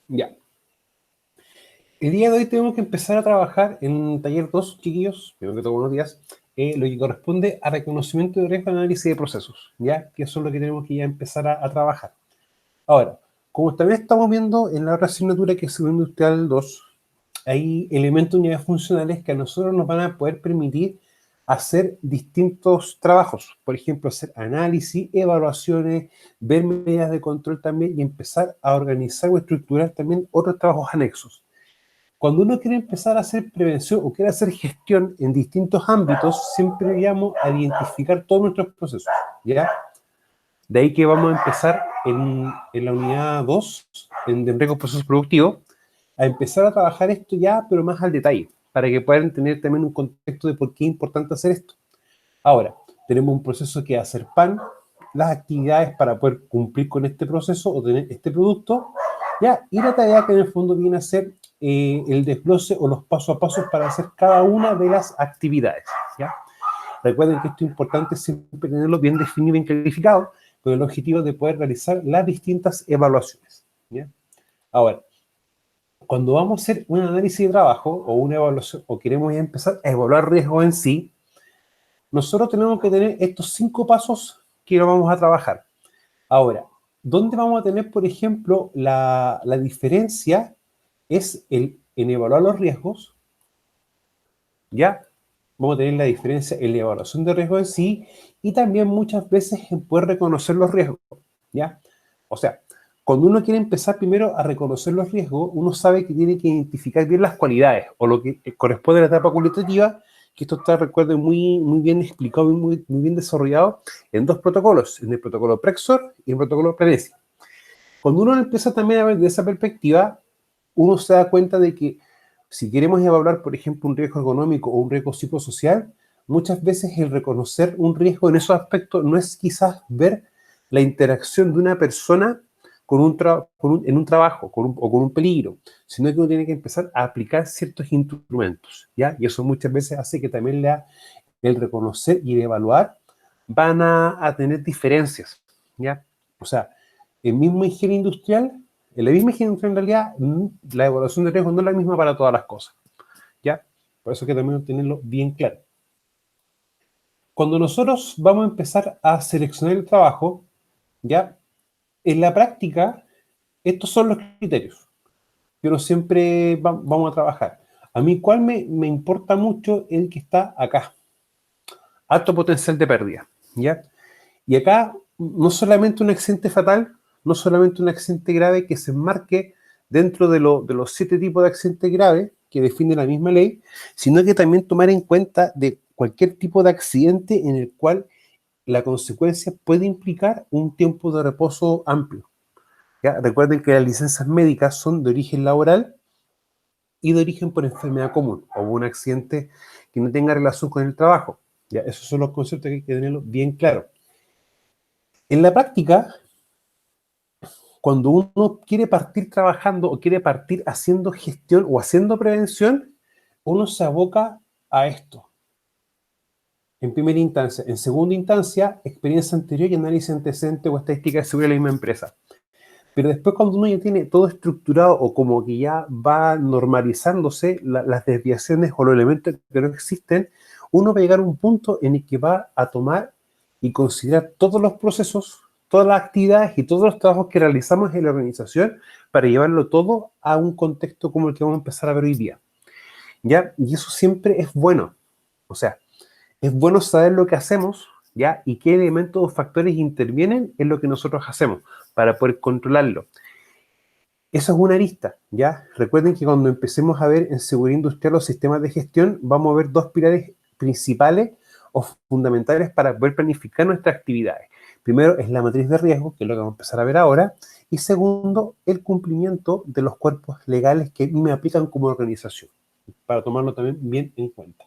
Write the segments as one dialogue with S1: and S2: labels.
S1: Ya. El día de hoy tenemos que empezar a trabajar en taller 2, chiquillos, primero que todo buenos días, lo que corresponde a reconocimiento de riesgo y análisis de procesos, ¿ya? Que eso es lo que tenemos que ya empezar a trabajar. Ahora, como también estamos viendo en la otra asignatura que es Seguridad Industrial 2, hay elementos de unidades funcionales que a nosotros nos van a poder permitir hacer distintos trabajos. Por ejemplo, hacer análisis, evaluaciones, ver medidas de control también y empezar a organizar o estructurar también otros trabajos anexos. Cuando uno quiere empezar a hacer prevención o quiere hacer gestión en distintos ámbitos, siempre digamos a identificar todos nuestros procesos, ¿ya? De ahí que vamos a empezar en la unidad 2, en riesgos procesos productivos, a empezar a trabajar esto ya, pero más al detalle, para que puedan tener también un contexto de por qué es importante hacer esto. Ahora, tenemos un proceso que es hacer pan, las actividades para poder cumplir con este proceso o tener este producto, ya, y la tarea que en el fondo viene a ser el desglose o los pasos a pasos para hacer cada una de las actividades, ¿ya? Recuerden que esto es importante siempre tenerlo bien definido, bien clarificado, con el objetivo de poder realizar las distintas evaluaciones, ¿ya? Ahora, cuando vamos a hacer un análisis de trabajo o una evaluación, o queremos ya empezar a evaluar riesgos en sí, nosotros tenemos que tener estos 5 pasos que lo vamos a trabajar. Ahora, ¿dónde vamos a tener, por ejemplo, la diferencia? Es en evaluar los riesgos, ¿ya? Vamos a tener la diferencia en la evaluación de riesgos en sí y también muchas veces en poder reconocer los riesgos, ¿ya? O sea, cuando uno quiere empezar primero a reconocer los riesgos, uno sabe que tiene que identificar bien las cualidades o lo que corresponde a la etapa cualitativa, que esto está, recuerden, muy bien explicado y muy bien desarrollado en 2 protocolos, en el protocolo Prexor y en el protocolo Planesi. Cuando uno empieza también a ver de esa perspectiva, uno se da cuenta de que si queremos evaluar, por ejemplo, un riesgo económico o un riesgo psicosocial, muchas veces el reconocer un riesgo en esos aspectos no es quizás ver la interacción de una persona en un trabajo o con un peligro, sino que uno tiene que empezar a aplicar ciertos instrumentos, ¿ya? Y eso muchas veces hace que también el reconocer y el evaluar van a tener diferencias, ¿ya? O sea, el mismo ingeniería industrial, en la misma ingeniería industrial en realidad, la evaluación de riesgo no es la misma para todas las cosas, ¿ya? Por eso hay que también tenerlo bien claro. Cuando nosotros vamos a empezar a seleccionar el trabajo, ¿ya? En la práctica, estos son los criterios que uno siempre vamos a trabajar. A mí, ¿cuál me importa mucho? El que está acá. Alto potencial de pérdida, ¿ya? Y acá, no solamente un accidente fatal, no solamente un accidente grave que se enmarque dentro de los 7 tipos de accidentes graves que define la misma ley, sino que también tomar en cuenta de cualquier tipo de accidente en el cual la consecuencia puede implicar un tiempo de reposo amplio, ¿ya? Recuerden que las licencias médicas son de origen laboral y de origen por enfermedad común o un accidente que no tenga relación con el trabajo, ¿ya? Esos son los conceptos que hay que tenerlo bien claro. En la práctica, cuando uno quiere partir trabajando o quiere partir haciendo gestión o haciendo prevención, uno se aboca a esto. En primera instancia. En segunda instancia, experiencia anterior y análisis antecedente o estadística de seguridad de la misma empresa. Pero después cuando uno ya tiene todo estructurado o como que ya va normalizándose las desviaciones o los elementos que no existen, uno va a llegar a un punto en el que va a tomar y considerar todos los procesos, todas las actividades y todos los trabajos que realizamos en la organización para llevarlo todo a un contexto como el que vamos a empezar a ver hoy día, ¿ya? Y eso siempre es bueno. O sea, es bueno saber lo que hacemos, ¿ya? Y qué elementos o factores intervienen en lo que nosotros hacemos para poder controlarlo. Eso es una arista, ¿ya? Recuerden que cuando empecemos a ver en seguridad industrial los sistemas de gestión, vamos a ver 2 pilares principales o fundamentales para poder planificar nuestras actividades. Primero es la matriz de riesgo, que es lo que vamos a empezar a ver ahora, y segundo, el cumplimiento de los cuerpos legales que me aplican como organización, para tomarlo también bien en cuenta.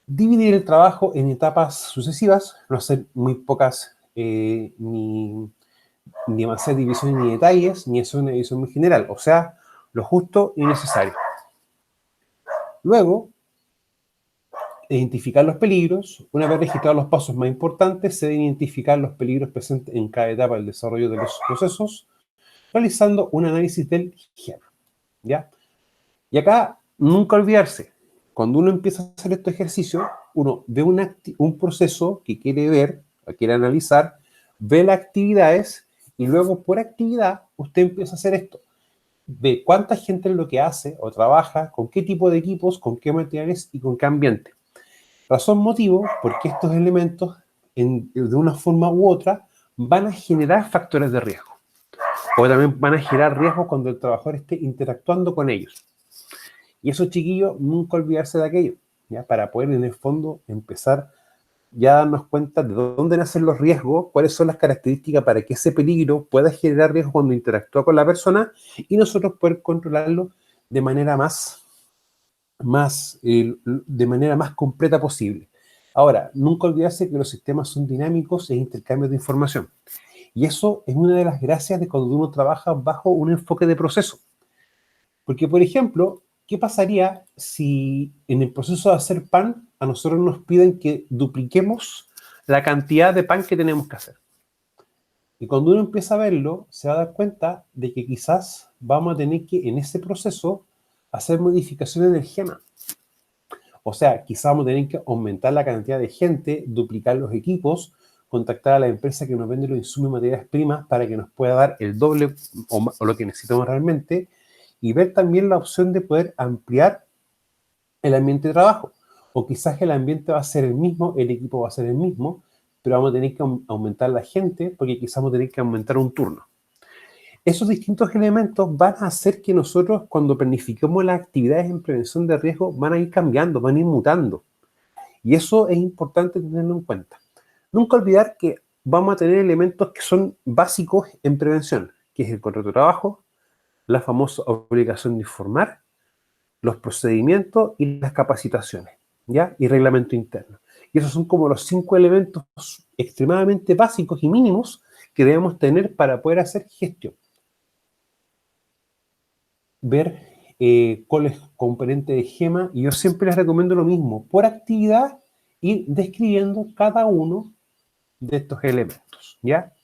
S1: Dividir el trabajo en etapas sucesivas, no hacer muy pocas ni demasiadas divisiones ni detalles, ni hacer una división muy general, o sea, lo justo y necesario. Luego, identificar los peligros. Una vez registrados los pasos más importantes, se deben identificar los peligros presentes en cada etapa del desarrollo de los procesos. realizando un análisis del GEM, ¿ya? Y acá, nunca olvidarse, cuando uno empieza a hacer estos ejercicios, uno ve un proceso que quiere ver, o quiere analizar, ve las actividades y luego por actividad usted empieza a hacer esto. Ve cuánta gente es lo que hace o trabaja, con qué tipo de equipos, con qué materiales y con qué ambiente. Razón, motivo, porque estos elementos, de una forma u otra, van a generar factores de riesgo. O también van a generar riesgo cuando el trabajador esté interactuando con ellos. Y eso, chiquillos, nunca olvidarse de aquello, ¿ya? Para poder, en el fondo, empezar ya a darnos cuenta de dónde nacen los riesgos, cuáles son las características para que ese peligro pueda generar riesgo cuando interactúa con la persona y nosotros poder controlarlo de manera de manera más completa posible. Ahora, nunca olvidarse que los sistemas son dinámicos e intercambios de información. Y eso es una de las gracias de cuando uno trabaja bajo un enfoque de proceso. Porque, por ejemplo, ¿qué pasaría si en el proceso de hacer pan a nosotros nos piden que dupliquemos la cantidad de pan que tenemos que hacer? Y cuando uno empieza a verlo, se va a dar cuenta de que quizás vamos a tener que, en ese proceso, hacer modificaciones del esquema. O sea, quizás vamos a tener que aumentar la cantidad de gente, duplicar los equipos, contactar a la empresa que nos vende los insumos y materias primas para que nos pueda dar el doble o lo que necesitamos realmente, y ver también la opción de poder ampliar el ambiente de trabajo. O quizás el ambiente va a ser el mismo, el equipo va a ser el mismo, pero vamos a tener que aumentar la gente porque quizás vamos a tener que aumentar un turno. Esos distintos elementos van a hacer que nosotros, cuando planifiquemos las actividades en prevención de riesgo, van a ir cambiando, van a ir mutando. Y eso es importante tenerlo en cuenta. Nunca olvidar que vamos a tener elementos que son básicos en prevención, que es el contrato de trabajo, la famosa obligación de informar, los procedimientos y las capacitaciones, ¿ya? Y reglamento interno. Y esos son como los 5 elementos extremadamente básicos y mínimos que debemos tener para poder hacer gestión. Ver cuáles componentes de GEMA, y yo siempre les recomiendo lo mismo, por actividad, ir describiendo cada uno de estos elementos, ¿ya?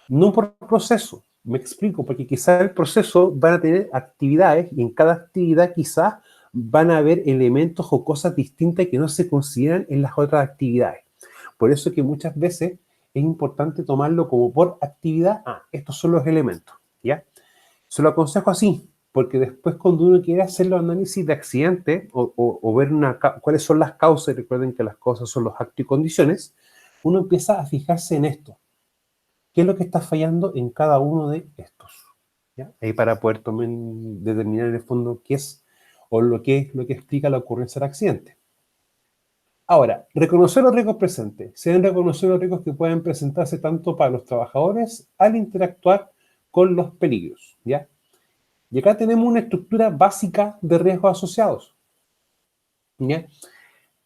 S1: No por proceso, me explico, porque quizás el proceso van a tener actividades y en cada actividad quizás van a haber elementos o cosas distintas que no se consideran en las otras actividades. Por eso es que muchas veces es importante tomarlo como por actividad. Estos son los elementos, ¿ya? Se lo aconsejo así, porque después cuando uno quiere hacer los análisis de accidente o ver cuáles son las causas, recuerden que las causas son los actos y condiciones, uno empieza a fijarse en esto. ¿Qué es lo que está fallando en cada uno de estos? ¿Ya? Ahí para poder determinar en el fondo qué es o lo que es lo que explica la ocurrencia del accidente. Ahora, reconocer los riesgos presentes. Se deben reconocer los riesgos que pueden presentarse tanto para los trabajadores al interactuar con los peligros, ¿ya? Y acá tenemos una estructura básica de riesgos asociados, ¿ya?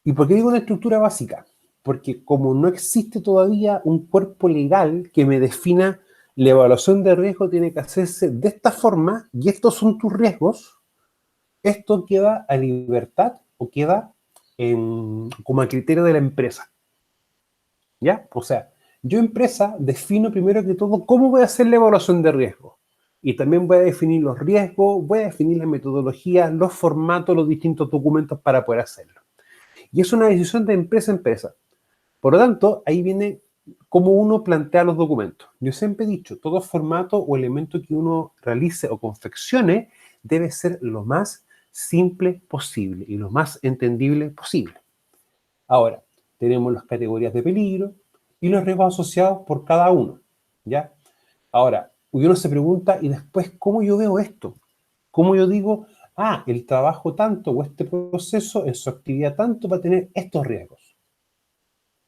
S1: ¿Y por qué digo una estructura básica? Porque como no existe todavía un cuerpo legal que me defina la evaluación de riesgo tiene que hacerse de esta forma y estos son tus riesgos, esto queda a libertad o queda como a criterio de la empresa, ¿ya? O sea, yo empresa defino primero que todo cómo voy a hacer la evaluación de riesgo y también voy a definir los riesgos, voy a definir la metodología, los formatos, los distintos documentos para poder hacerlo. Y es una decisión de empresa a empresa. Por lo tanto, ahí viene cómo uno plantea los documentos. Yo siempre he dicho, todo formato o elemento que uno realice o confeccione debe ser lo más simple posible y lo más entendible posible. Ahora, tenemos las categorías de peligro y los riesgos asociados por cada uno, ¿ya? Ahora, uno se pregunta, ¿y después cómo yo veo esto? ¿Cómo yo digo, el trabajo tanto o este proceso en su actividad tanto va a tener estos riesgos?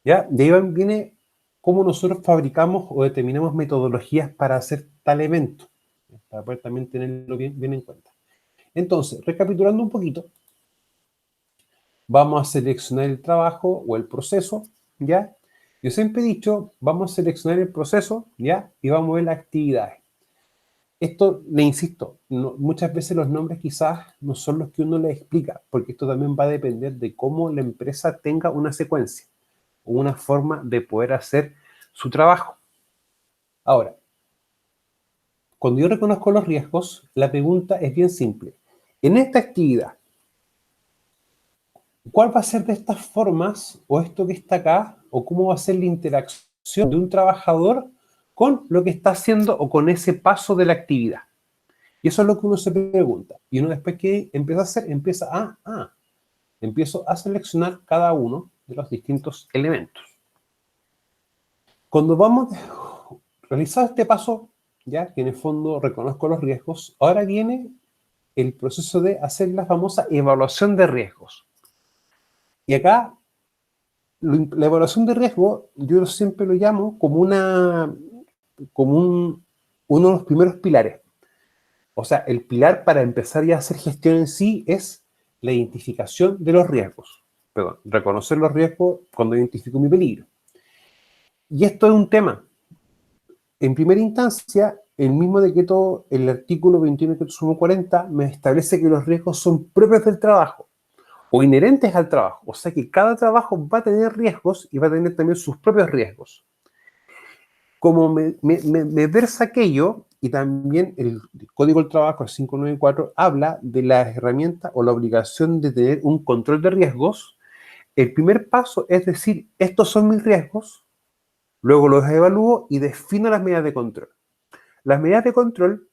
S1: ¿Ya? De ahí viene cómo nosotros fabricamos o determinamos metodologías para hacer tal evento, para poder también tenerlo bien en cuenta. Entonces, recapitulando un poquito, vamos a seleccionar el trabajo o el proceso, ¿ya? Yo siempre he dicho, vamos a seleccionar el proceso, ¿ya? Y vamos a ver las actividades. Esto, le insisto, muchas veces los nombres quizás no son los que uno le explica, porque esto también va a depender de cómo la empresa tenga una secuencia o una forma de poder hacer su trabajo. Ahora, cuando yo reconozco los riesgos, la pregunta es bien simple. En esta actividad, ¿cuál va a ser de estas formas, o esto que está acá, o cómo va a ser la interacción de un trabajador con lo que está haciendo o con ese paso de la actividad? Y eso es lo que uno se pregunta. Y uno después que empieza a hacer, empiezo a seleccionar cada uno de los distintos elementos. Cuando vamos a realizar este paso, ya que en el fondo reconozco los riesgos, ahora viene el proceso de hacer la famosa evaluación de riesgos. Y acá, la evaluación de riesgo, yo siempre lo llamo como uno de los primeros pilares. O sea, el pilar para empezar ya a hacer gestión en sí es la identificación de los riesgos. Perdón, reconocer los riesgos cuando identifico mi peligro. Y esto es un tema. En primera instancia, el mismo decreto, el artículo 21 del decreto 40, me establece que los riesgos son propios del trabajo o inherentes al trabajo. O sea que cada trabajo va a tener riesgos y va a tener también sus propios riesgos. Como me versa aquello, y también el Código del Trabajo, el 594, habla de la herramienta o la obligación de tener un control de riesgos. El primer paso es decir, estos son mis riesgos, luego los evalúo y defino las medidas de control. Las medidas de control,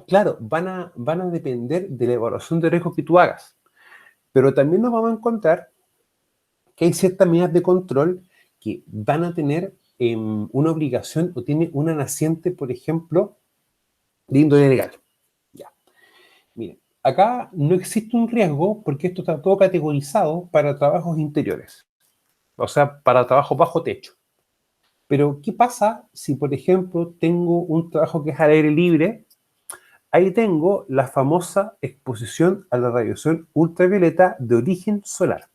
S1: claro, van a depender de la evaluación de riesgos que tú hagas, pero también nos vamos a encontrar que hay ciertas medidas de control que van a tener una obligación o tiene una naciente, por ejemplo, de índole legal. Ya. Miren, acá no existe un riesgo porque esto está todo categorizado para trabajos interiores, o sea, para trabajo bajo techo. Pero, ¿qué pasa si, por ejemplo, tengo un trabajo que es al aire libre? Ahí tengo la famosa exposición a la radiación ultravioleta de origen solar.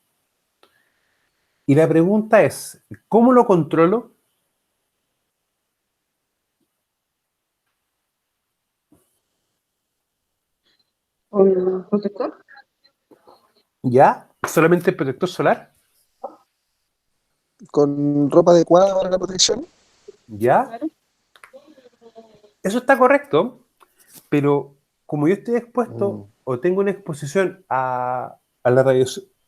S1: Y la pregunta es, ¿cómo lo controlo?
S2: ¿Un protector?
S1: ¿Ya? ¿Solamente el protector solar?
S3: Con ropa adecuada para la protección.
S1: ¿Ya?
S2: Claro.
S1: Eso está correcto, pero como yo estoy
S3: Mm.
S1: expuesto o tengo una exposición a la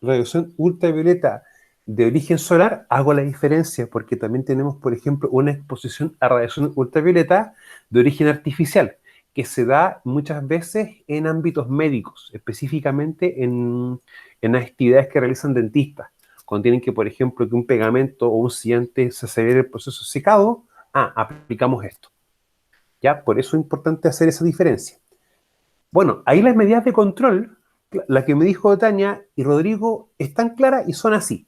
S1: radiación ultravioleta de origen solar, hago la diferencia porque también tenemos, por ejemplo, una exposición a radiación ultravioleta de origen artificial, que se da muchas veces en ámbitos médicos, específicamente en actividades que realizan dentistas, cuando tienen que, por ejemplo, que un pegamento o un sellante se acelere el proceso de secado, aplicamos esto. ¿Ya? Por eso es importante hacer esa diferencia. Bueno, ahí las medidas de control, la que me dijo Tania y Rodrigo, están claras y son así.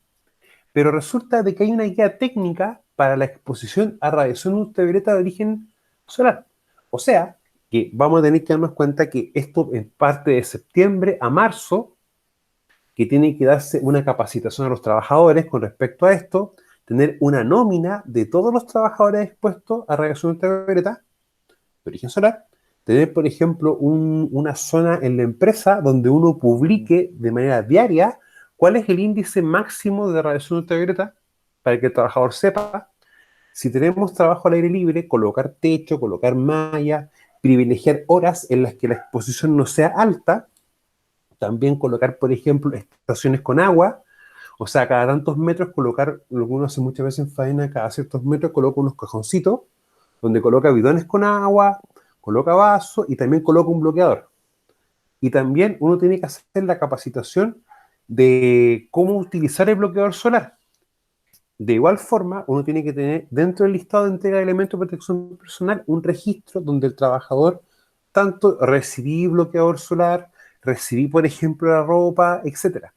S1: Pero resulta de que hay una guía técnica para la exposición a radiación ultravioleta de origen solar. O sea, que vamos a tener que darnos cuenta que esto es parte de septiembre a marzo, que tiene que darse una capacitación a los trabajadores con respecto a esto, tener una nómina de todos los trabajadores expuestos a radiación ultravioleta de origen solar, tener, por ejemplo, una zona en la empresa donde uno publique de manera diaria cuál es el índice máximo de radiación ultravioleta para que el trabajador sepa. Si tenemos trabajo al aire libre, colocar techo, colocar malla, privilegiar horas en las que la exposición no sea alta, también colocar, por ejemplo, estaciones con agua, o sea, cada tantos metros colocar, lo que uno hace muchas veces en faena, cada ciertos metros coloca unos cajoncitos donde coloca bidones con agua, coloca vasos y también coloca un bloqueador. Y también uno tiene que hacer la capacitación de cómo utilizar el bloqueador solar. De igual forma, uno tiene que tener dentro del listado de entrega de elementos de protección personal un registro donde el trabajador tanto recibí bloqueador solar, recibí, por ejemplo, la ropa, etcétera.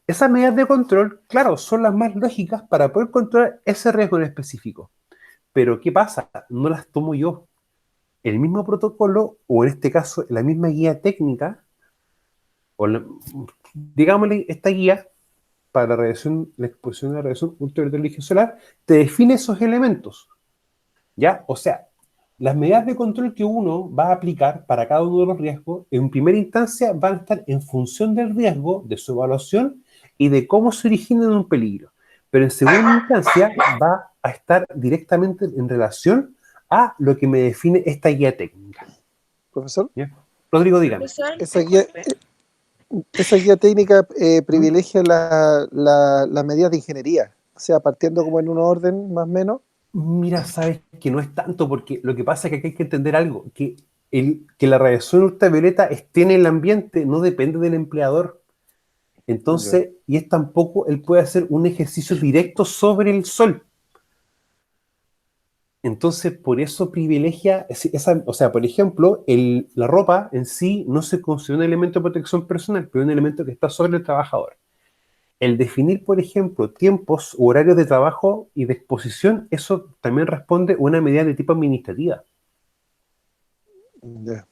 S1: Esas medidas de control, claro, son las más lógicas para poder controlar ese riesgo en específico. Pero ¿qué pasa? No las tomo yo. El mismo protocolo, o en este caso la misma guía técnica, o digámosle esta guía para la exposición de la radiación ultravioleta de origen solar, te define esos elementos, ¿ya? O sea, las medidas de control que uno va a aplicar para cada uno de los riesgos, en primera instancia van a estar en función del riesgo, de su evaluación y de cómo se origina en un peligro. Pero en segunda instancia va a estar directamente en relación a lo que me define esta guía técnica.
S3: Profesor,
S1: ¿Ya? Rodrigo, dígame.
S2: Profesor,
S3: esa guía,
S2: disculpe.
S3: esa guía técnica
S1: ¿Mm?
S3: privilegia las medidas de ingeniería, o sea, partiendo como en un orden más o menos.
S1: Mira, sabes que no es tanto, porque lo que pasa es que aquí hay que entender algo, que la radiación ultravioleta esté en el ambiente no depende del empleador.
S3: Ya,
S1: Entonces, y es tampoco, él puede hacer un ejercicio directo sobre el sol. Entonces, por eso privilegia, o sea, por ejemplo, la ropa en sí no se considera un elemento de protección personal, pero un elemento que está sobre el trabajador. El definir, por ejemplo, tiempos u horarios de trabajo y de exposición, eso también responde a una medida de tipo administrativa.
S3: ya,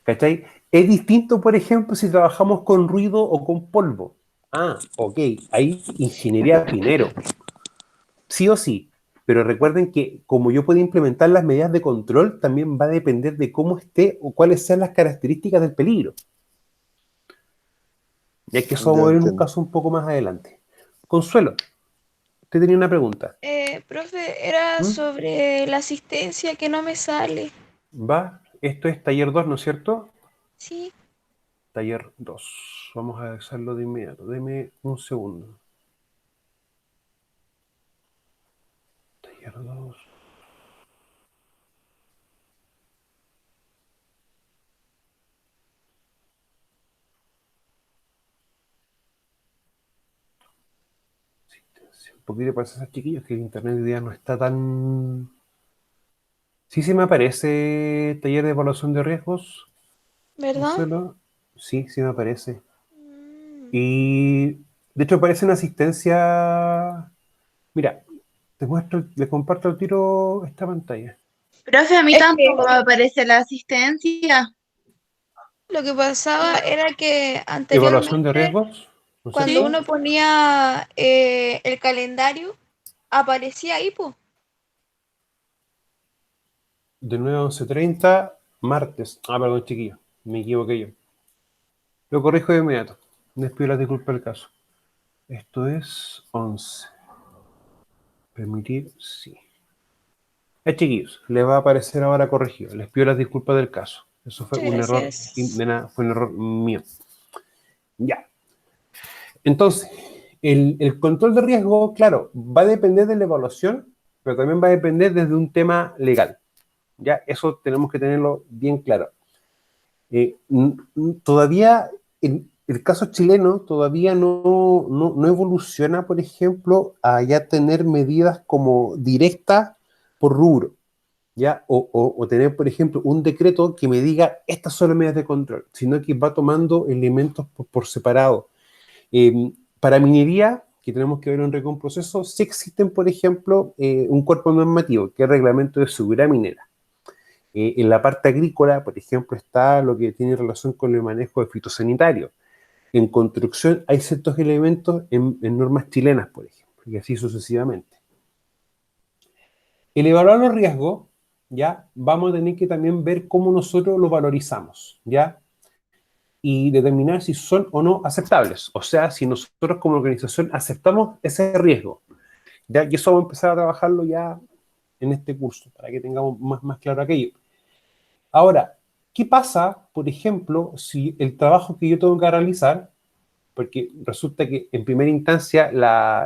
S1: ¿Cachai? Es distinto, por ejemplo, si trabajamos con ruido o con polvo. Ah, ok, hay ingeniería primero, sí o sí. Pero recuerden que como yo puedo implementar las medidas de control, también va a depender de cómo esté o cuáles sean las características del peligro. Ya que eso vamos
S3: ya
S1: a ver en un
S3: entiendo.
S1: caso un poco más adelante. Consuelo, te tenía una pregunta.
S2: Profe, era
S1: ¿Mm?
S2: sobre la asistencia que no me sale.
S1: ¿Va? Esto es taller 2, ¿no es cierto?
S2: Sí,
S1: Taller 2. Vamos a hacerlo de inmediato. Deme un segundo. Taller 2. Un poquito para esos chiquillos que el internet hoy día no está tan... Sí, sí me aparece taller de evaluación de riesgos,
S2: ¿verdad?
S1: Consuelo. Sí, sí me aparece.
S2: Mm.
S1: Y de hecho aparece una asistencia... Mira, te muestro, le comparto al tiro esta pantalla.
S4: Profe, a mí
S2: Es que
S4: tampoco me aparece la asistencia.
S2: lo que pasaba era que
S1: Evaluación de
S2: anteriormente,
S1: riesgos, ¿no es
S2: cuando
S1: cierto?
S4: ¿Sí?
S2: uno ponía el calendario, aparecía ahí, pues.
S1: De 9 a 11:30, martes. Ah, perdón, chiquillo, me equivoqué yo. Lo corrijo de inmediato. Les pido la disculpa del caso. Esto es 11. Permitir, sí. Chiquillos, les va a aparecer ahora corregido. Les pido las disculpas del caso. Eso fue
S2: Muchas
S1: un error,
S2: gracias.
S1: fue un error mío. Ya. Entonces, el control de riesgo, claro, va a depender de la evaluación, pero también va a depender desde un tema legal. Ya, eso tenemos que tenerlo bien claro. Todavía, el caso chileno todavía no evoluciona, por ejemplo, a ya tener medidas como directas por rubro. ¿Ya? O tener, por ejemplo, un decreto que me diga estas son las medidas de control, sino que va tomando elementos por separado. Para minería, que tenemos que ver en un proceso, sí existen, por ejemplo, un cuerpo normativo, que es el reglamento de seguridad minera. En la parte agrícola, por ejemplo, está lo que tiene relación con el manejo de fitosanitario. En construcción hay ciertos elementos en normas chilenas, por ejemplo, y así sucesivamente. El evaluar los riesgos, ¿ya? Vamos a tener que también ver cómo nosotros lo valorizamos, ¿ya? Y determinar si son o no aceptables. O sea, si nosotros como organización aceptamos ese riesgo, ¿ya? Y eso vamos a empezar a trabajarlo ya en este curso, para que tengamos más claro aquello. Ahora, ¿qué pasa, por ejemplo, si el trabajo que yo tengo que realizar, porque resulta que en primera instancia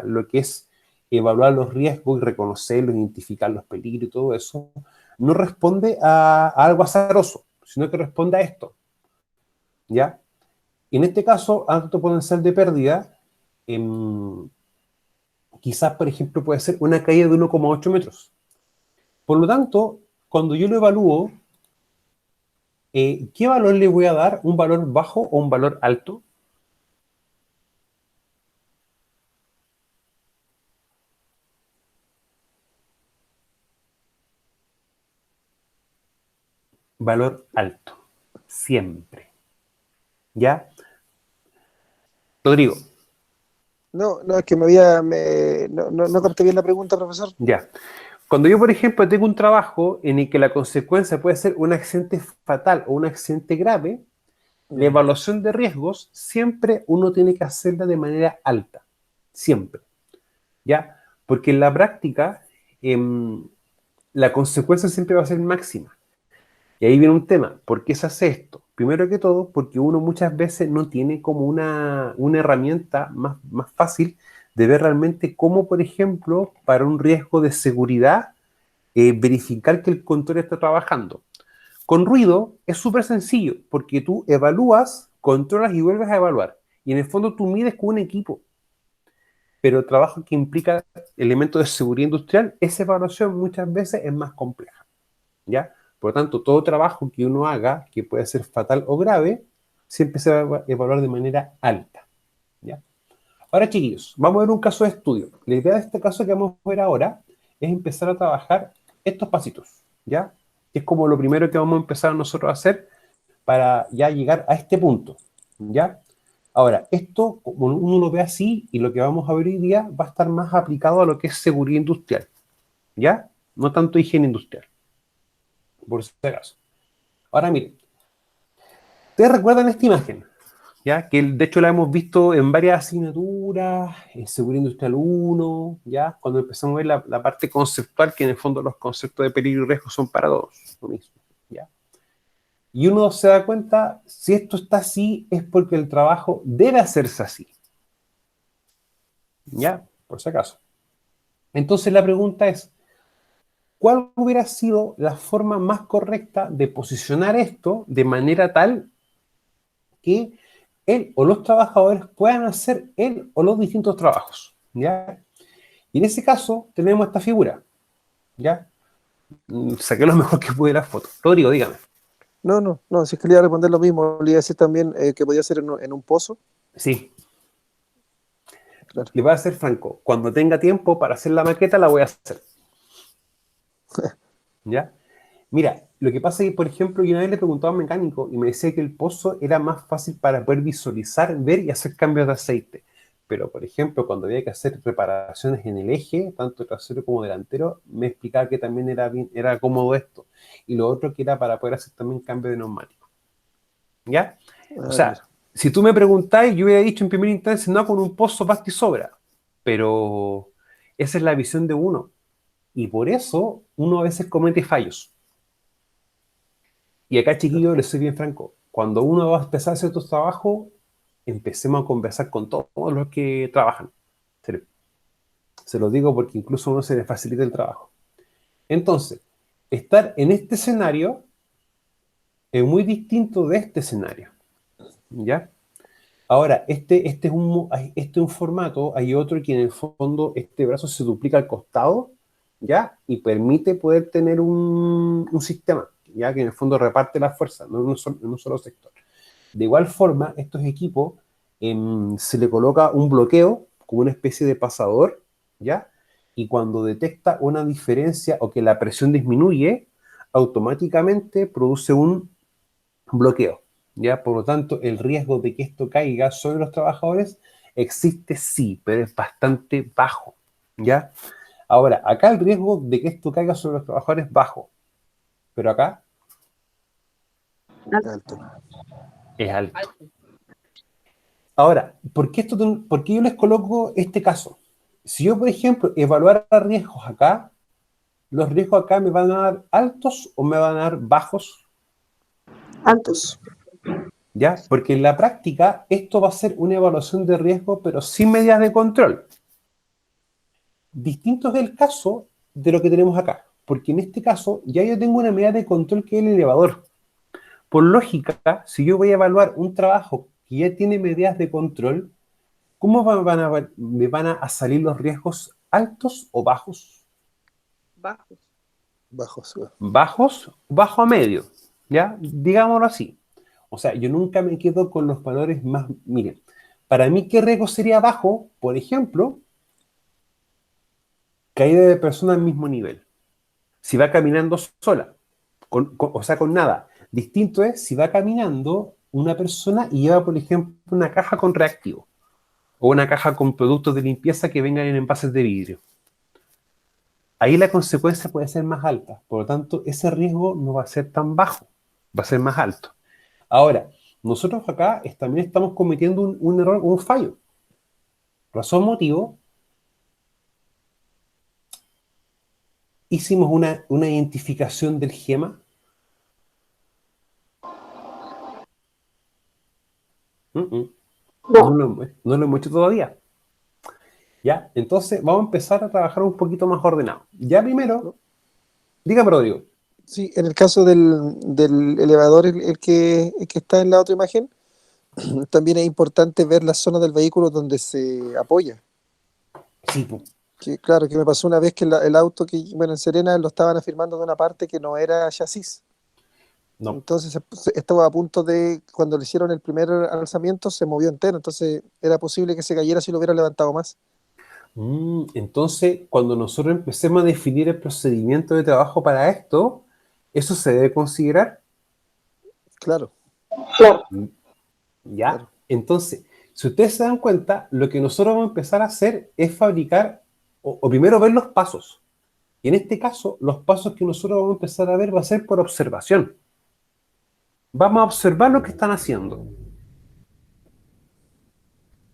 S1: lo que es evaluar los riesgos y reconocerlos, identificar los peligros y todo eso, no responde a algo azaroso, sino que responde a esto, ¿ya? En este caso, alto potencial de pérdida, quizás, por ejemplo, puede ser una caída de 1,8 metros. Por lo tanto, cuando yo lo evalúo, ¿qué valor le voy a dar? ¿Un valor bajo o un valor alto? Valor alto, siempre, ¿ya? Rodrigo,
S3: No, no, es que no capté bien la pregunta, profesor.
S1: ya. Cuando yo, por ejemplo, tengo un trabajo en el que la consecuencia puede ser un accidente fatal o un accidente grave, la
S3: Mm,
S1: evaluación de riesgos siempre uno tiene que hacerla de manera alta, siempre, ¿ya? Porque en la práctica, la consecuencia siempre va a ser máxima. Y ahí viene un tema. ¿Por qué se hace esto? Primero que todo, porque uno muchas veces no tiene como una herramienta más fácil de ver realmente cómo, por ejemplo, para un riesgo de seguridad, verificar que el control está trabajando. Con ruido es súper sencillo, porque tú evalúas, controlas y vuelves a evaluar. Y en el fondo tú mides con un equipo. Pero el trabajo que implica elementos de seguridad industrial, esa evaluación muchas veces es más compleja, ¿ya? Por lo tanto, todo trabajo que uno haga, que puede ser fatal o grave, siempre se va a evaluar de manera alta, ¿ya? Ahora, chiquillos, vamos a ver un caso de estudio. La idea de este caso que vamos a ver ahora es empezar a trabajar estos pasitos, ¿ya? Que es como lo primero que vamos a empezar nosotros a hacer para ya llegar a este punto, ¿ya? Ahora, esto, como uno lo ve así, y lo que vamos a ver hoy día va a estar más aplicado a lo que es seguridad industrial, ¿ya? No tanto higiene industrial, por si acaso. Ahora, miren, ¿ustedes recuerdan esta imagen? ¿Ya? Que de hecho la hemos visto en varias asignaturas, en Seguridad Industrial 1, ¿ya? Cuando empezamos a ver la parte conceptual, que en el fondo los conceptos de peligro y riesgo son para todos, lo mismo, ¿ya? Y uno se da cuenta, si esto está así, es porque el trabajo debe hacerse así, ¿ya? Por si acaso. Entonces la pregunta es, ¿cuál hubiera sido la forma más correcta de posicionar esto de manera tal que él o los trabajadores puedan hacer él o los distintos trabajos, ¿ya? Y en ese caso tenemos esta figura, ¿ya? Saqué lo mejor que pude de la foto. Rodrigo, dígame.
S3: No, si es que le iba a responder lo mismo, le iba a decir también que podía ser en un pozo.
S1: Sí,
S3: Claro.
S1: le voy a ser franco. Cuando tenga tiempo para hacer la maqueta, la voy a hacer, ¿ya? Mira, lo que pasa es que, por ejemplo, yo una vez le preguntaba a un mecánico y me decía que el pozo era más fácil para poder visualizar, ver y hacer cambios de aceite. Pero, por ejemplo, cuando había que hacer reparaciones en el eje, tanto trasero como delantero, me explicaba que también era cómodo esto. Y lo otro que era para poder hacer también cambio de neumático. ¿Ya? O sea,
S3: Mira.
S1: si tú me preguntáis, yo hubiera dicho en primera instancia, no, con un pozo basta y sobra. Pero esa es la visión de uno. Y por eso uno a veces comete fallos. Y acá, chiquillo, les soy bien franco. Cuando uno va a empezar a hacer estos trabajos, empecemos a conversar con todos los que trabajan. Se lo digo porque incluso a uno se le facilita el trabajo. Entonces, estar en este escenario es muy distinto de este escenario, ¿ya? Ahora, este es un formato, hay otro que en el fondo este brazo se duplica al costado, ¿ya? Y permite poder tener un sistema, ¿ya? Que en el fondo reparte la fuerza, no en un solo sector. De igual forma, estos equipos se le coloca un bloqueo, como una especie de pasador, ¿ya? Y cuando detecta una diferencia o que la presión disminuye, automáticamente produce un bloqueo, ¿ya? Por lo tanto, el riesgo de que esto caiga sobre los trabajadores existe sí, pero es bastante bajo, ¿ya? Ahora, acá el riesgo de que esto caiga sobre los trabajadores es bajo, pero acá
S3: Alto.
S1: es alto. Ahora, ¿por qué yo les coloco este caso? Si yo, por ejemplo, evaluara riesgos acá, ¿los riesgos acá me van a dar altos o me van a dar bajos?
S3: Altos.
S1: ¿Ya? Porque en la práctica esto va a ser una evaluación de riesgo, pero sin medidas de control. Distinto es el caso de lo que tenemos acá, porque en este caso ya yo tengo una medida de control que es el elevador. Por lógica, si yo voy a evaluar un trabajo que ya tiene medidas de control, ¿cómo me van a salir los riesgos altos o bajos?
S2: Bajos.
S3: Bajos.
S1: Bajos, bajo a medio, ¿ya? Digámoslo así. O sea, yo nunca me quedo con los valores más... Miren, para mí, ¿qué riesgo sería bajo? Por ejemplo, caída de persona al mismo nivel. Si va caminando sola, o sea, con nada. Distinto es si va caminando una persona y lleva, por ejemplo, una caja con reactivo o una caja con productos de limpieza que vengan en envases de vidrio. Ahí la consecuencia puede ser más alta. Por lo tanto, ese riesgo no va a ser tan bajo, va a ser más alto. Ahora, nosotros acá también estamos cometiendo un error, un fallo. Razón, motivo. hicimos una identificación del gema? Mm, mm. No lo hemos hecho todavía. ¿Ya? Entonces vamos a empezar a trabajar un poquito más ordenado. Ya primero, dígame, Rodrigo.
S3: Sí, en el caso del elevador, el que está en la otra imagen, también es importante ver la zona del vehículo donde se apoya.
S1: Sí, po.
S3: Que, claro, que me pasó una vez que el auto bueno, en Serena lo estaban afirmando de una parte que no era chasis.
S1: No.
S3: Entonces estaba a punto de, cuando le hicieron el primer alzamiento, se movió entero. Entonces era posible que se cayera si lo hubiera levantado más.
S1: Entonces, cuando nosotros empecemos a definir el procedimiento de trabajo para esto, ¿eso se debe considerar?
S3: Claro,
S1: ¿Ya?
S3: claro.
S1: Entonces, si ustedes se dan cuenta, lo que nosotros vamos a empezar a hacer es fabricar, o primero ver los pasos. Y en este caso, los pasos que nosotros vamos a empezar a ver va a ser por observación. Vamos a observar lo que están haciendo.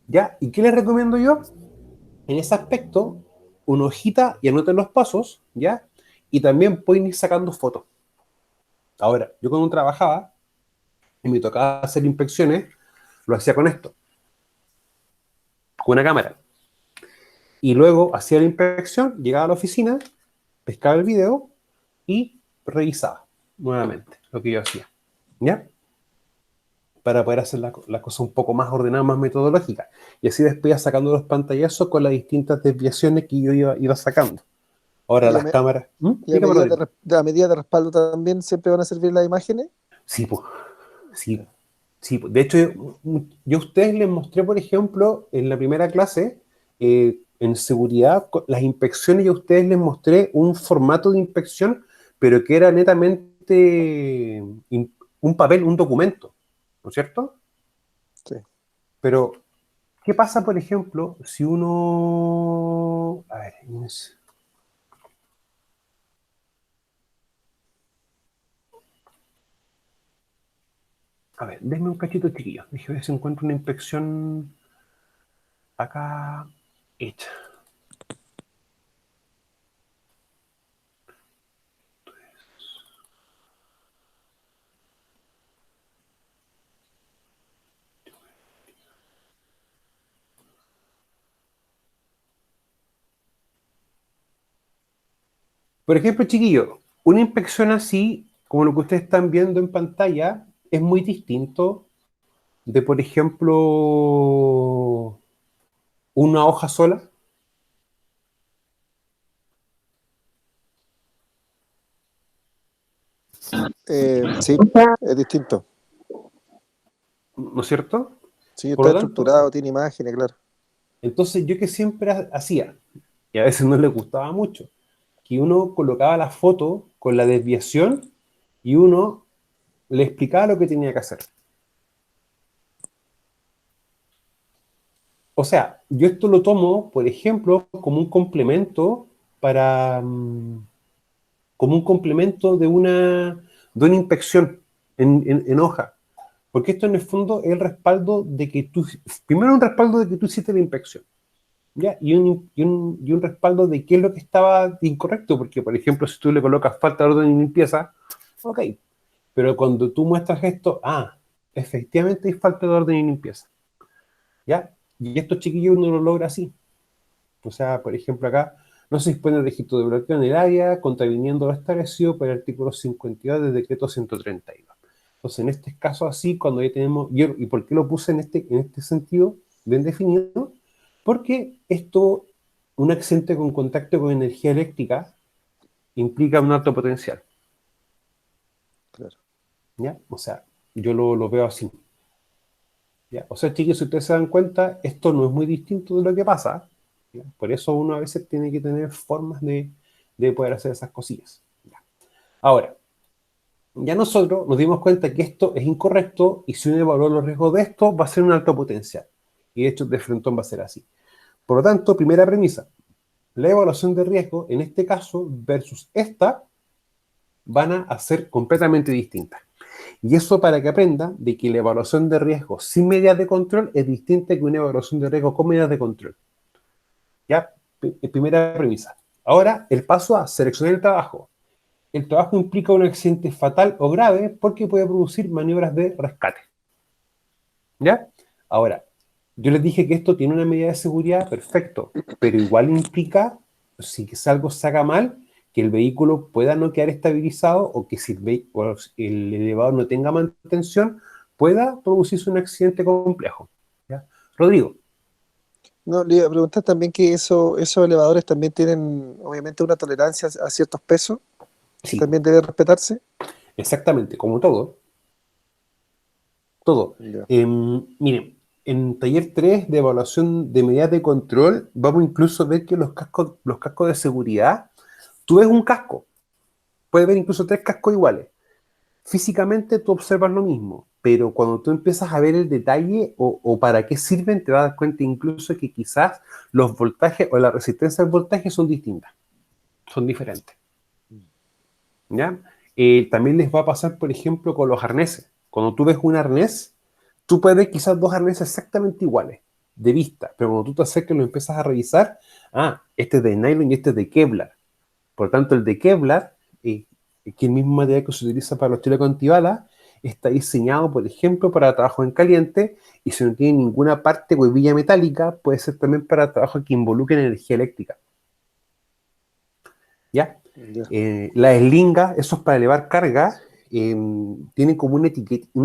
S1: ¿Ya? ¿Y qué les recomiendo yo? En ese aspecto, una hojita y anoten los pasos, ¿ya? Y también pueden ir sacando fotos. Ahora, yo cuando trabajaba y me tocaba hacer inspecciones, lo hacía con esto, con una cámara. Y luego hacía la inspección, llegaba a la oficina, pescaba el video y revisaba nuevamente lo que yo hacía, ¿ya? Para poder hacer la cosa un poco más ordenada, más metodológica. Y así después iba sacando los pantallazos con las distintas desviaciones que yo iba sacando. Ahora
S3: Y
S1: las cámaras...
S3: a
S1: Dígame,
S3: medida
S1: Rodrigo.
S3: a medida de respaldo también siempre van a servir las imágenes.
S1: Sí, pues. Sí, sí. De hecho, yo a ustedes les mostré, por ejemplo, en la primera clase, en seguridad, las inspecciones, yo a ustedes les mostré un formato de inspección, pero que era netamente un papel, un documento, ¿no es cierto?
S3: Sí.
S1: Pero, ¿qué pasa, por ejemplo, si uno... A ver, denme un cachito, chiquillo. Déjame ver si encuentro una inspección acá hecha. Por ejemplo, chiquillo, una inspección así, como lo que ustedes están viendo en pantalla, es muy distinto de, por ejemplo, una hoja sola,
S3: Sí, es distinto.
S1: ¿no es cierto?
S3: Sí,
S1: Por
S3: está
S1: lo tanto,
S3: estructurado, tiene imágenes, claro.
S1: entonces yo que siempre hacía, y a veces no le gustaba mucho, que uno colocaba la foto con la desviación y uno le explicaba lo que tenía que hacer. O sea, yo esto lo tomo, por ejemplo, como un complemento para... como un complemento de una inspección en hoja. Porque esto en el fondo es el respaldo de que tú, primero un respaldo de que tú hiciste la inspección, ¿ya? Y un respaldo de qué es lo que estaba incorrecto, porque por ejemplo, si tú le colocas falta de orden y limpieza, ok, pero cuando tú muestras esto, efectivamente hay falta de orden y limpieza, ¿ya? Y estos chiquillos uno lo logra así. O sea, por ejemplo, acá no se dispone de registro de bloqueo en el área, contraviniendo lo establecido por el artículo 52 del decreto 132. Entonces, en este caso así, cuando ya tenemos... ¿Y por qué lo puse en este sentido bien definido? Porque esto, un accidente con contacto con energía eléctrica, implica un alto potencial,
S3: Claro.
S1: ¿ya? O sea, yo lo veo así, ¿ya? O sea, chicos, si ustedes se dan cuenta, esto no es muy distinto de lo que pasa, ¿ya? Por eso uno a veces tiene que tener formas de poder hacer esas cosillas, ¿ya? Ahora, ya nosotros nos dimos cuenta que esto es incorrecto y si uno evalúa los riesgos de esto, va a ser un alto potencial. Y de hecho, de frentón va a ser así. Por lo tanto, primera premisa, la evaluación de riesgo, en este caso, versus esta, van a ser completamente distintas. Y eso para que aprendan de que la evaluación de riesgo sin medidas de control es distinta que una evaluación de riesgo con medidas de control. ¿Ya? Primera premisa. Ahora, el paso a seleccionar el trabajo. El trabajo implica un accidente fatal o grave porque puede producir maniobras de rescate. ¿Ya? Ahora, yo les dije que esto tiene una medida de seguridad, perfecto, pero igual implica, si que algo se haga mal, que el vehículo pueda no quedar estabilizado o que si el elevador no tenga mantención, pueda producirse un accidente complejo. ¿Ya? Rodrigo.
S3: No, le iba a preguntar también que esos elevadores también tienen, obviamente, una tolerancia a ciertos pesos que
S1: Sí,
S3: también debe respetarse.
S1: exactamente, como todo. Todo.
S3: Ya.
S1: Miren, en taller 3 de evaluación de medidas de control, vamos incluso a ver que los cascos de seguridad, tú ves un casco, puedes ver incluso 3 cascos iguales. Físicamente tú observas lo mismo, pero cuando tú empiezas a ver el detalle o para qué sirven, te vas a dar cuenta incluso que quizás los voltajes o la resistencia al voltaje son distintas, son diferentes. ¿Ya? También les va a pasar, por ejemplo, con los arneses. Cuando tú ves un arnés, tú puedes ver quizás dos arneses exactamente iguales, de vista, pero cuando tú te acercas y lo empiezas a revisar, este es de nylon y este es de Kevlar. Por lo tanto, el de Kevlar, que es el mismo material que se utiliza para los chalecos antibalas, está diseñado, por ejemplo, para trabajo en caliente, y si no tiene ninguna parte o hebilla metálica, puede ser también para trabajo que involucre energía eléctrica. ¿Ya?
S3: Ya.
S1: La eslinga, eso es para elevar carga, tienen como una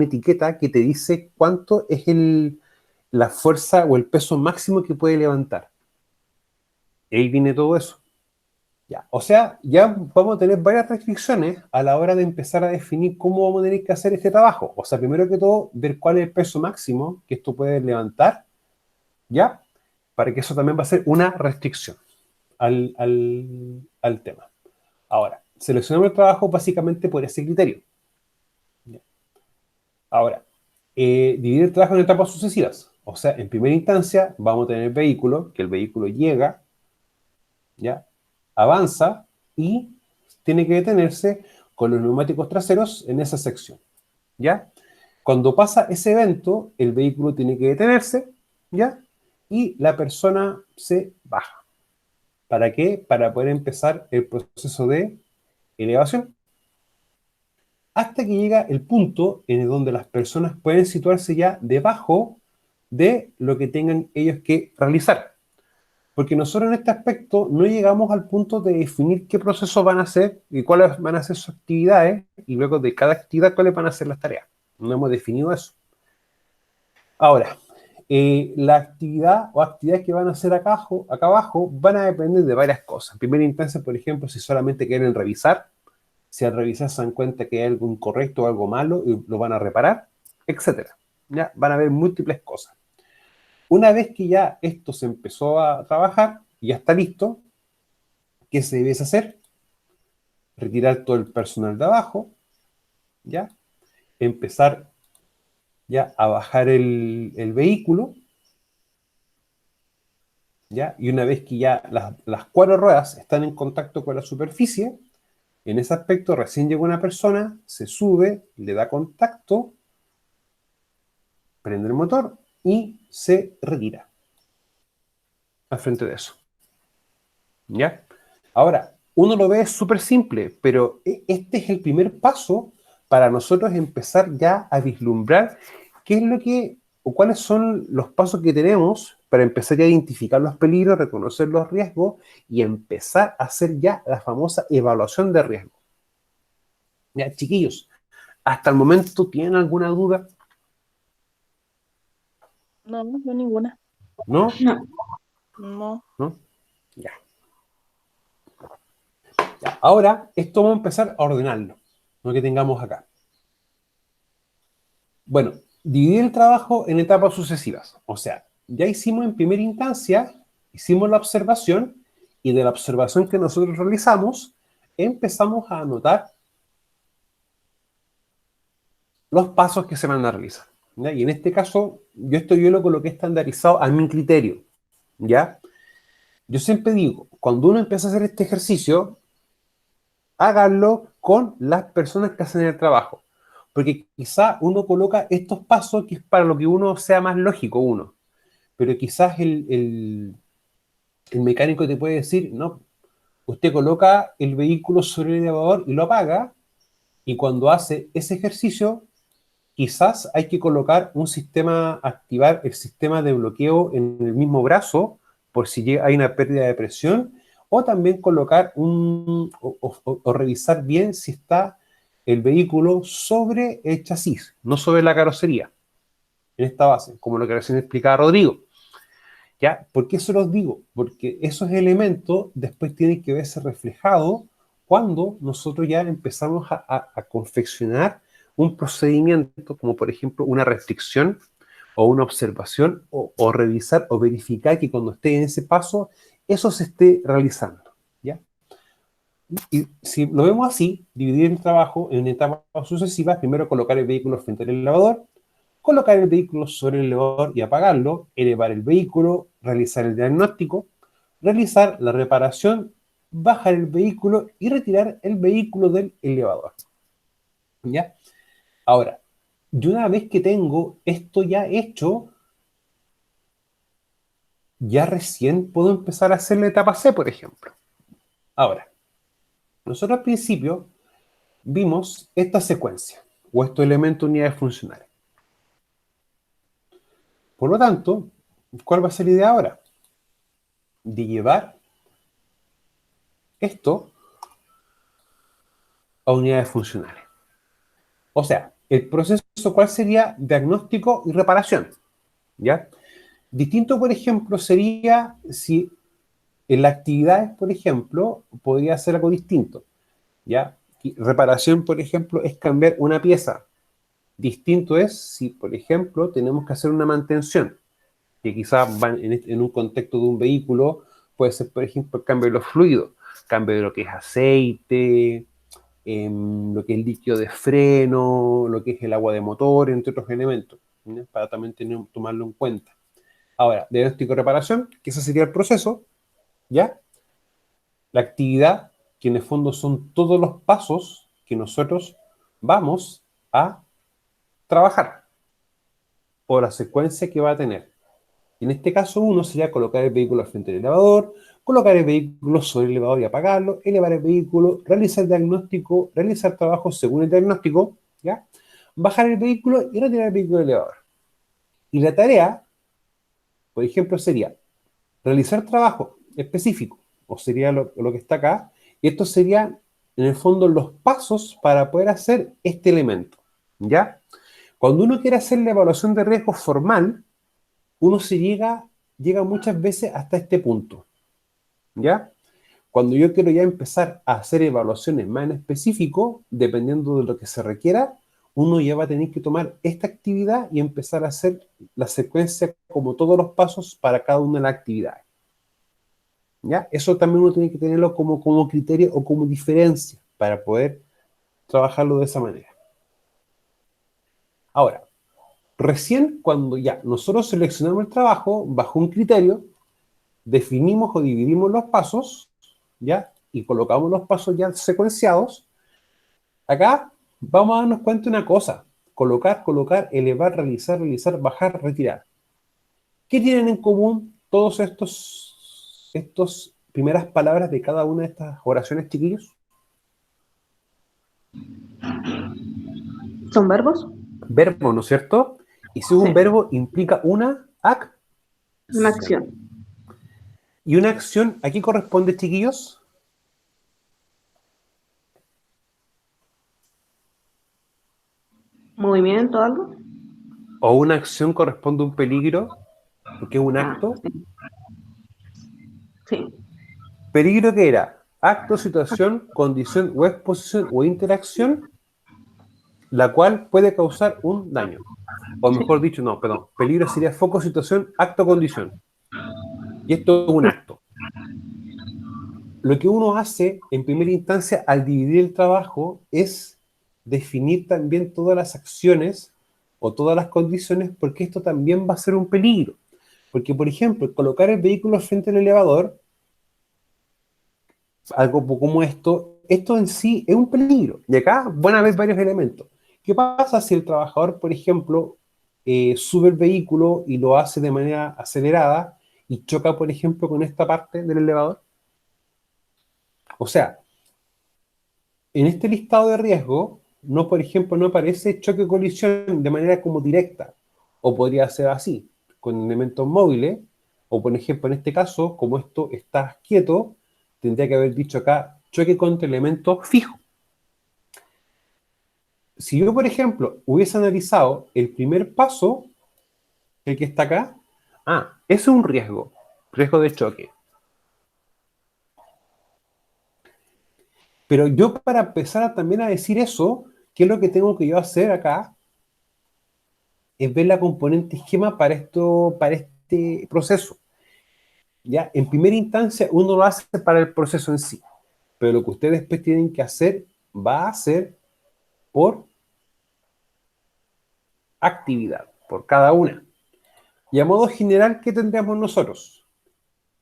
S1: etiqueta que te dice cuánto es la fuerza o el peso máximo que puede levantar. Y ahí viene todo eso. Ya. O sea, ya vamos a tener varias restricciones a la hora de empezar a definir cómo vamos a tener que hacer este trabajo. O sea, primero que todo, ver cuál es el peso máximo que esto puede levantar, ¿ya? Para que eso también va a ser una restricción al tema. Ahora, seleccionamos el trabajo básicamente por ese criterio. Ahora, dividir el trabajo en etapas sucesivas. O sea, en primera instancia vamos a tener el vehículo, que el vehículo llega, ¿ya? Avanza y tiene que detenerse con los neumáticos traseros en esa sección, ¿ya? Cuando pasa ese evento, el vehículo tiene que detenerse, ¿ya? Y la persona se baja. ¿Para qué? Para poder empezar el proceso de elevación. Hasta que llega el punto en el donde las personas pueden situarse ya debajo de lo que tengan ellos que realizar. Porque nosotros en este aspecto no llegamos al punto de definir qué procesos van a hacer y cuáles van a ser sus actividades, y luego de cada actividad cuáles van a ser las tareas. No hemos definido eso. Ahora, la actividad o actividades que van a hacer acá abajo van a depender de varias cosas. En primera instancia, por ejemplo, si solamente quieren revisar, si al revisar se dan cuenta que hay algo incorrecto o algo malo y lo van a reparar, etcétera. Ya van a haber múltiples cosas. Una vez que ya esto se empezó a trabajar y ya está listo, ¿qué se debe hacer? Retirar todo el personal de abajo, ¿ya? Empezar ya a bajar el vehículo, ¿ya? Y una vez que ya las 4 ruedas están en contacto con la superficie, en ese aspecto recién llega una persona, se sube, le da contacto, prende el motor y se retira al frente de eso. ¿Ya? Ahora, uno lo ve súper simple, pero este es el primer paso para nosotros empezar ya a vislumbrar qué es lo que, o cuáles son los pasos que tenemos para empezar ya a identificar los peligros, reconocer los riesgos y empezar a hacer ya la famosa evaluación de riesgo. Ya, chiquillos, hasta el momento, ¿tienen alguna duda?
S5: No, no ninguna.
S1: ¿No?
S4: No.
S5: No.
S1: ¿No? Ya. Ya. Ahora, esto vamos a empezar a ordenarlo, lo que tengamos acá. Bueno, dividir el trabajo en etapas sucesivas. O sea, ya hicimos en primera instancia, hicimos la observación, y de la observación que nosotros realizamos, empezamos a anotar los pasos que se van a realizar, ¿ya? Y en este caso, yo lo coloqué estandarizado a mi criterio, ¿ya? Yo siempre digo, cuando uno empieza a hacer este ejercicio, háganlo con las personas que hacen el trabajo. Porque quizá uno coloca estos pasos que es para lo que uno sea más lógico uno. Pero quizás el mecánico te puede decir, no, Usted coloca el vehículo sobre el elevador y lo apaga, y cuando hace ese ejercicio, quizás hay que colocar un sistema, activar el sistema de bloqueo en el mismo brazo, por si hay una pérdida de presión, o también colocar o revisar bien si está el vehículo sobre el chasis, no sobre la carrocería, en esta base, como lo que recién explicaba Rodrigo. ¿Ya? ¿Por qué se los digo? Porque esos elementos después tienen que verse reflejados cuando nosotros ya empezamos a confeccionar un procedimiento, como por ejemplo una restricción o una observación, o revisar o verificar que cuando esté en ese paso, eso se esté realizando. ¿Ya? Y si lo vemos así, dividir el trabajo en etapas sucesivas, primero colocar el vehículo frente al elevador, colocar el vehículo sobre el elevador y apagarlo, elevar el vehículo, realizar el diagnóstico, realizar la reparación, bajar el vehículo y retirar el vehículo del elevador. ¿Ya? Ahora, yo una vez que tengo esto ya hecho, ya recién puedo empezar a hacer la etapa C, por ejemplo. Ahora, nosotros al principio vimos esta secuencia, o estos elementos unidades funcionales. Por lo tanto, ¿cuál va a ser la idea ahora? De llevar esto a unidades funcionales. O sea, el proceso, ¿cuál sería? Diagnóstico y reparación. ¿Ya? Distinto, por ejemplo, sería si en las actividades, por ejemplo, podría ser algo distinto. ¿Ya? Y reparación, por ejemplo, es cambiar una pieza. Distinto es si, por ejemplo, tenemos que hacer una mantención, que quizás van en un contexto de un vehículo, puede ser, por ejemplo, el cambio de los fluidos, cambio de lo que es aceite, lo que es líquido de freno, lo que es el agua de motor, entre otros elementos, ¿ya? Para también tomarlo en cuenta. Ahora, diagnóstico y reparación, que ese sería el proceso, ¿ya? La actividad, que en el fondo son todos los pasos que nosotros vamos a trabajar, o la secuencia que va a tener. En este caso, uno sería colocar el vehículo al frente del elevador, colocar el vehículo sobre el elevador y apagarlo, elevar el vehículo, realizar el diagnóstico, realizar trabajos según el diagnóstico, ¿ya? Bajar el vehículo y retirar el vehículo del elevador. Y la tarea, por ejemplo, sería realizar trabajo específico, o sería lo que está acá, y esto sería, en el fondo, los pasos para poder hacer este elemento, ¿ya? Cuando uno quiere hacer la evaluación de riesgo formal, uno llega muchas veces hasta este punto, ¿ya? Cuando yo quiero ya empezar a hacer evaluaciones más en específico, dependiendo de lo que se requiera, uno ya va a tener que tomar esta actividad y empezar a hacer la secuencia como todos los pasos para cada una de las actividades, ¿ya? Eso también uno tiene que tenerlo como criterio o como diferencia para poder trabajarlo de esa manera. Ahora, recién cuando ya nosotros seleccionamos el trabajo bajo un criterio, definimos o dividimos los pasos, ¿ya? Y colocamos los pasos ya secuenciados. Acá vamos a darnos cuenta de una cosa: colocar, elevar, realizar, bajar, retirar. ¿Qué tienen en común todos estos primeras palabras de cada una de estas oraciones, chiquillos?
S5: ¿Son verbos?
S1: Verbo, ¿no es cierto? Y si un
S5: Sí.
S1: verbo implica una
S5: Una acción.
S1: ¿Y una acción a qué corresponde, chiquillos?
S5: ¿Movimiento, algo?
S1: ¿O una acción corresponde a un peligro? Porque es un
S5: Ah,
S1: acto.
S5: sí. Sí.
S1: ¿Peligro qué era? Acto, situación, condición o exposición o interacción, la cual puede causar un daño. O mejor dicho, no, perdón. Peligro sería foco, situación, acto, condición. Y esto es un acto. Lo que uno hace en primera instancia al dividir el trabajo es definir también todas las acciones o todas las condiciones, porque esto también va a ser un peligro. Porque, por ejemplo, colocar el vehículo frente al elevador, algo como esto en sí es un peligro. Y acá van a haber varios elementos. ¿Qué pasa si el trabajador, por ejemplo, sube el vehículo y lo hace de manera acelerada y choca, por ejemplo, con esta parte del elevador? O sea, en este listado de riesgo, no, por ejemplo, no aparece choque o colisión de manera como directa, o podría ser así, con elementos móviles, o por ejemplo, en este caso, como esto está quieto, tendría que haber dicho acá choque contra elementos fijos. Si yo, por ejemplo, hubiese analizado el primer paso, el que está acá, ese es un riesgo de choque. Pero yo para empezar también a decir eso, ¿qué es lo que tengo que yo hacer acá? Es ver la componente esquema para este proceso. ¿Ya? En primera instancia, uno lo hace para el proceso en sí, pero lo que ustedes después tienen que hacer, va a ser por actividad, por cada una. Y a modo general, ¿qué tendríamos nosotros?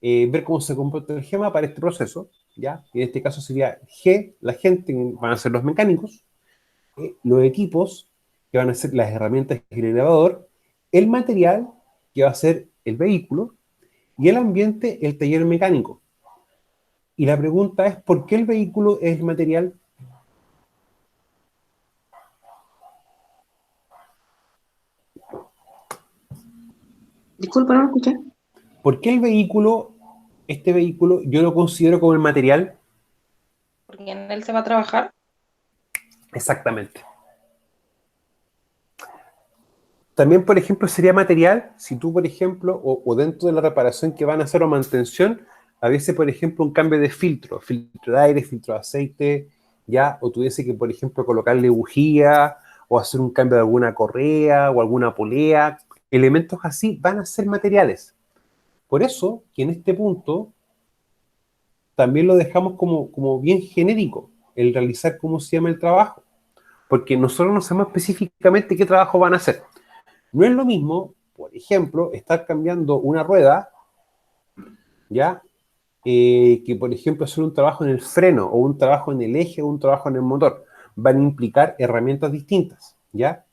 S1: Ver cómo se comporta el gema para este proceso, ¿ya? En este caso sería G, la gente, van a ser los mecánicos, los equipos, que van a ser las herramientas y el elevador, el material, que va a ser el vehículo, y el ambiente, el taller mecánico. Y la pregunta es, ¿por qué el vehículo es el material?
S5: Disculpa, no lo escuché.
S1: ¿Por qué el vehículo, este vehículo, yo lo considero como el material?
S6: Porque en él se va a trabajar.
S1: Exactamente. También, por ejemplo, sería material si tú, por ejemplo, o dentro de la reparación que van a hacer o mantención, a veces, por ejemplo, un cambio de filtro de aire, filtro de aceite, ya, o tuviese que, por ejemplo, colocarle bujía, o hacer un cambio de alguna correa, o alguna polea, elementos así van a ser materiales. Por eso, que en este punto, también lo dejamos como bien genérico, el realizar cómo se llama el trabajo, porque nosotros no sabemos específicamente qué trabajo van a hacer. No es lo mismo, por ejemplo, estar cambiando una rueda, ¿ya? Que, por ejemplo, hacer un trabajo en el freno, o un trabajo en el eje, o un trabajo en el motor. Van a implicar herramientas distintas, ¿ya?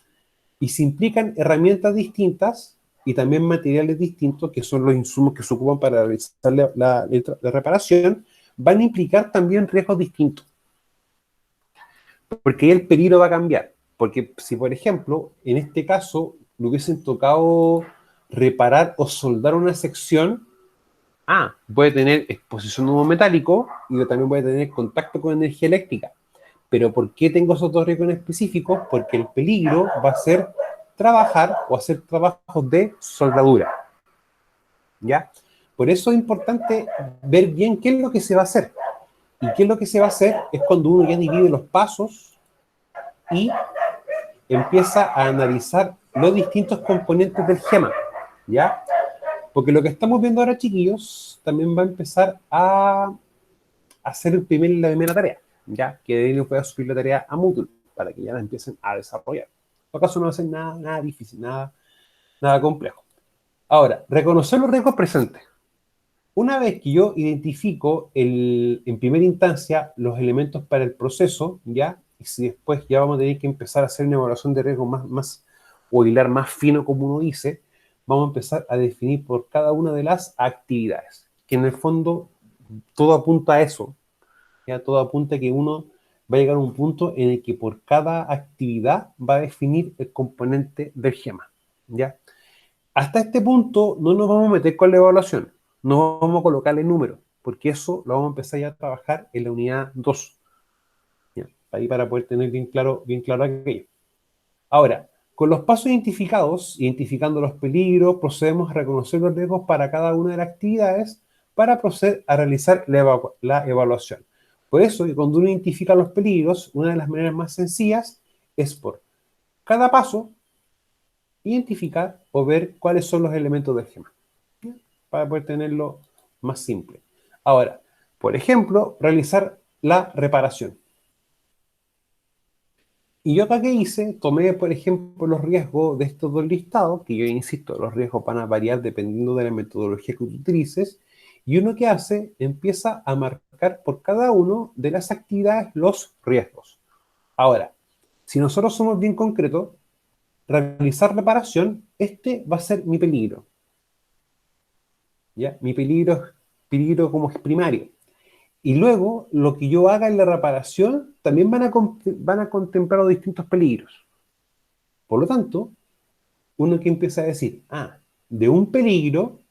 S1: Y si implican herramientas distintas y también materiales distintos, que son los insumos que se ocupan para realizar la reparación, van a implicar también riesgos distintos. Porque ahí el peligro va a cambiar. Porque si, por ejemplo, en este caso, le hubiesen tocado reparar o soldar una sección, puede tener exposición de humo metálico y también puede tener contacto con energía eléctrica. Pero ¿por qué tengo esos dos riesgos en específicos? Porque el peligro va a ser trabajar o hacer trabajos de soldadura. ¿Ya? Por eso es importante ver bien qué es lo que se va a hacer. Y qué es lo que se va a hacer es cuando uno ya divide los pasos y empieza a analizar los distintos componentes del gema, ¿ya? Porque lo que estamos viendo ahora, chiquillos, también va a empezar a hacer la primera tarea, ¿ya? Que de ahí les voy a subir la tarea a Moodle para que ya la empiecen a desarrollar. En todo caso, no va a ser nada difícil, nada complejo. Ahora, reconocer los riesgos presentes. Una vez que yo identifico en primera instancia los elementos para el proceso, ¿ya? Y si después ya vamos a tener que empezar a hacer una evaluación de riesgo más o hilar más fino, como uno dice, vamos a empezar a definir por cada una de las actividades. Que en el fondo todo apunta a eso, ¿ya? Todo apunta a que uno va a llegar a un punto en el que por cada actividad va a definir el componente del gema, ¿ya? Hasta este punto no nos vamos a meter con la evaluación, no vamos a colocarle números, porque eso lo vamos a empezar ya a trabajar en la unidad 2. ¿Ya? Ahí para poder tener bien claro aquello. Ahora, con los pasos identificados, identificando los peligros, procedemos a reconocer los riesgos para cada una de las actividades para proceder a realizar la evaluación. Por eso, que cuando uno identifica los peligros, una de las maneras más sencillas es por cada paso identificar o ver cuáles son los elementos del gema, ¿ya? Para poder tenerlo más simple. Ahora, por ejemplo, realizar la reparación. Y yo acá que hice, tomé, por ejemplo, los riesgos de estos dos listados, que yo insisto, los riesgos van a variar dependiendo de la metodología que tú utilices, y uno que hace, empieza a marcar por cada uno de las actividades los riesgos. Ahora, si nosotros somos bien concretos, realizar reparación, este va a ser mi peligro. ¿Ya? Mi peligro como es primario. Y luego, lo que yo haga en la reparación también van a contemplar los distintos peligros. Por lo tanto, uno que empieza a decir, de un peligro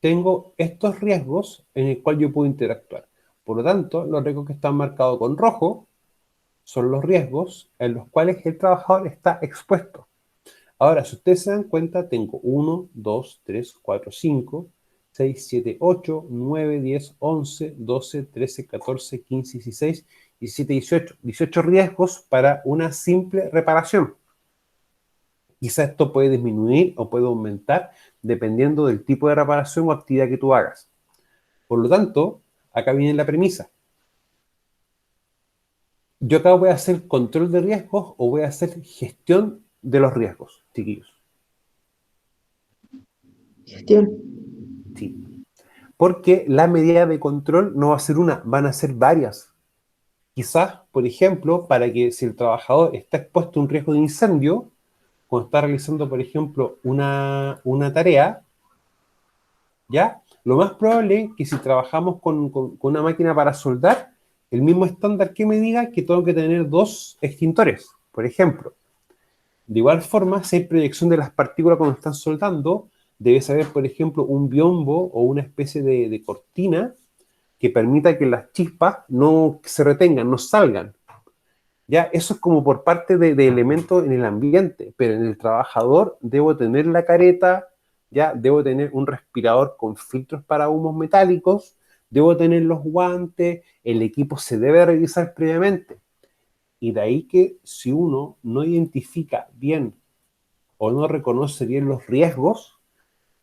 S1: tengo estos riesgos en el cual yo puedo interactuar. Por lo tanto, los riesgos que están marcados con rojo son los riesgos en los cuales el trabajador está expuesto. Ahora, si ustedes se dan cuenta, tengo 1, 2, 3, 4, 5, 6, 7, 8, 9, 10, 11, 12, 13, 14, 15, 16, 17, 18. 18 riesgos para una simple reparación. Quizá esto puede disminuir o puede aumentar dependiendo del tipo de reparación o actividad que tú hagas. Por lo tanto, acá viene la premisa. Yo acá voy a hacer control de riesgos o voy a hacer gestión de los riesgos, chiquillos.
S5: Gestión.
S1: Sí. Porque la medida de control no va a ser una, van a ser varias. Quizás, por ejemplo, para que si el trabajador está expuesto a un riesgo de incendio, cuando está realizando, por ejemplo, una tarea, ¿ya? Lo más probable es que si trabajamos con una máquina para soldar, el mismo estándar que me diga que tengo que tener 2 extintores, por ejemplo. De igual forma, si hay proyección de las partículas cuando están soldando, debes haber, por ejemplo, un biombo o una especie de cortina que permita que las chispas no se retengan, no salgan. Ya, eso es como por parte de elementos en el ambiente, pero en el trabajador debo tener la careta, ya, debo tener un respirador con filtros para humos metálicos, debo tener los guantes, el equipo se debe revisar previamente. Y de ahí que si uno no identifica bien o no reconoce bien los riesgos,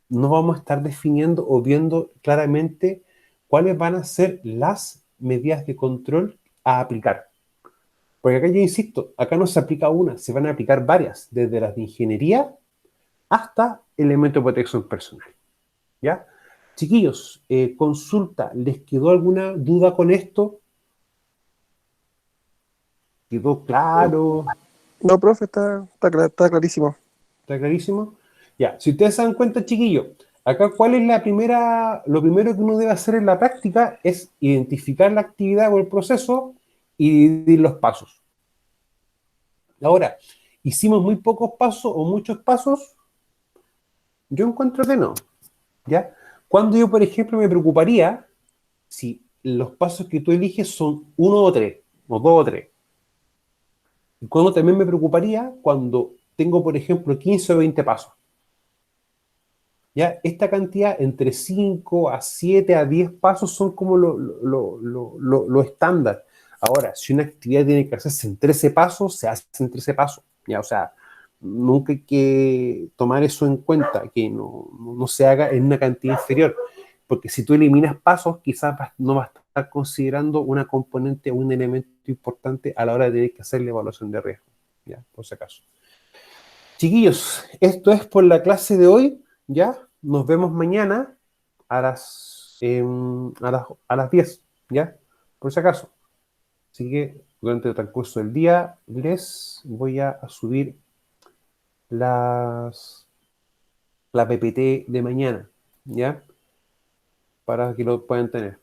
S1: no vamos a estar definiendo o viendo claramente cuáles van a ser las medidas de control a aplicar. Porque acá yo insisto, acá no se aplica una, se van a aplicar varias, desde las de ingeniería hasta elementos de protección personal. ¿Ya? Chiquillos, consulta, ¿les quedó alguna duda con esto? ¿Quedó claro?
S3: No, profe, está clarísimo.
S1: ¿Está clarísimo? Ya, si ustedes se dan cuenta, chiquillos, acá cuál es lo primero que uno debe hacer en la práctica es identificar la actividad o el proceso y dividir los pasos. Ahora, ¿hicimos muy pocos pasos o muchos pasos? Yo encuentro que no, ¿ya? Cuando yo, por ejemplo, me preocuparía si los pasos que tú eliges son 1 o 3, o 2 o 3. Y cuando también me preocuparía cuando tengo, por ejemplo, 15 o 20 pasos. ¿Ya? Esta cantidad, entre 5 a 7 a 10 pasos, son como lo estándar. Ahora, si una actividad tiene que hacerse en 13 pasos, se hace en 13 pasos. ¿Ya? O sea, nunca hay que tomar eso en cuenta, que no se haga en una cantidad inferior. Porque si tú eliminas pasos, quizás no vas a estar considerando una componente o un elemento importante a la hora de tener que hacer la evaluación de riesgo. ¿Ya? Por si acaso. Chiquillos, esto es por la clase de hoy. ¿Ya? Nos vemos mañana a las 10, ¿ya? Por si acaso. Así que durante el transcurso del día les voy a subir la PPT de mañana, ¿ya? Para que lo puedan tener.